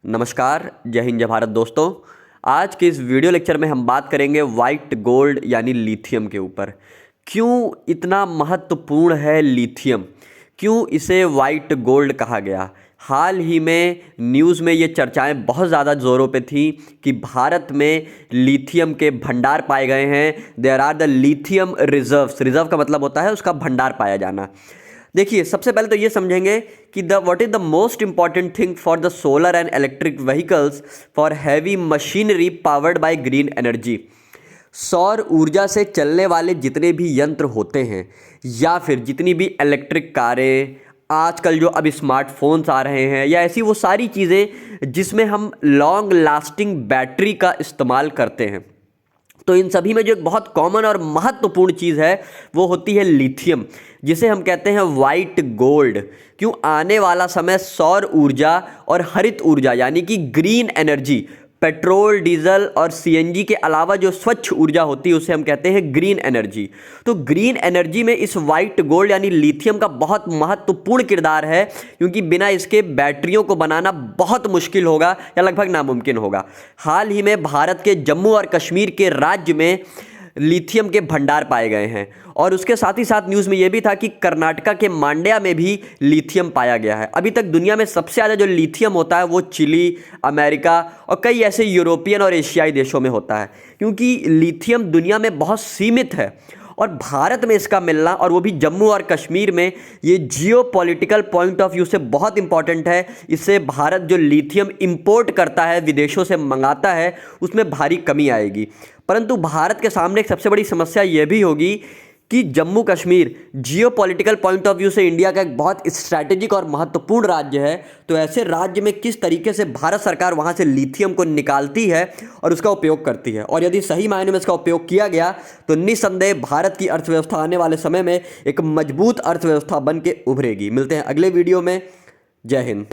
नमस्कार, जय हिंद जय भारत दोस्तों। आज के इस वीडियो लेक्चर में हम बात करेंगे वाइट गोल्ड यानी लिथियम के ऊपर। क्यों इतना महत्वपूर्ण है लिथियम, क्यों इसे वाइट गोल्ड कहा गया। हाल ही में न्यूज़ में ये चर्चाएं बहुत ज़्यादा ज़ोरों पे थी कि भारत में लिथियम के भंडार पाए गए हैं। There are the lithium reserves. Reserve का मतलब होता है उसका भंडार पाया जाना। देखिए, सबसे पहले तो ये समझेंगे कि what is the most important thing for the solar and electric vehicles for heavy machinery powered by green energy. सौर ऊर्जा से चलने वाले जितने भी यंत्र होते हैं या फिर जितनी भी इलेक्ट्रिक कारें, आजकल जो अब स्मार्टफोन्स आ रहे हैं, या ऐसी वो सारी चीज़ें जिसमें हम लॉन्ग लास्टिंग बैटरी का इस्तेमाल करते हैं, तो इन सभी में जो एक बहुत कॉमन और महत्वपूर्ण चीज़ है वो होती है लिथियम, जिसे हम कहते हैं वाइट गोल्ड। क्यों? आने वाला समय सौर ऊर्जा और हरित ऊर्जा यानी कि ग्रीन एनर्जी, पेट्रोल, डीजल और सीएनजी के अलावा जो स्वच्छ ऊर्जा होती है उसे हम कहते हैं ग्रीन एनर्जी। तो ग्रीन एनर्जी में इस वाइट गोल्ड यानी लिथियम का बहुत महत्वपूर्ण किरदार है, क्योंकि बिना इसके बैटरियों को बनाना बहुत मुश्किल होगा या लगभग नामुमकिन होगा। हाल ही में भारत के जम्मू और कश्मीर के राज्य में लिथियम के भंडार पाए गए हैं, और उसके साथ ही साथ न्यूज़ में यह भी था कि कर्नाटका के मांड्या में भी लिथियम पाया गया है। अभी तक दुनिया में सबसे ज़्यादा जो लिथियम होता है वो चिली, अमेरिका और कई ऐसे यूरोपियन और एशियाई देशों में होता है, क्योंकि लिथियम दुनिया में बहुत सीमित है। और भारत में इसका मिलना, और वो भी जम्मू और कश्मीर में, ये जियो पॉलिटिकल पॉइंट ऑफ व्यू से बहुत इंपॉर्टेंट है। इससे भारत जो लिथियम इंपोर्ट करता है, विदेशों से मंगाता है, उसमें भारी कमी आएगी। परंतु भारत के सामने एक सबसे बड़ी समस्या ये भी होगी कि जम्मू कश्मीर जियो पॉलिटिकल पॉइंट ऑफ व्यू से इंडिया का एक बहुत स्ट्रैटेजिक और महत्वपूर्ण राज्य है। तो ऐसे राज्य में किस तरीके से भारत सरकार वहाँ से लिथियम को निकालती है और उसका उपयोग करती है, और यदि सही मायने में इसका उपयोग किया गया तो निस्संदेह भारत की अर्थव्यवस्था आने वाले समय में एक मजबूत अर्थव्यवस्था बन के उभरेगी। मिलते हैं अगले वीडियो में। जय हिंद।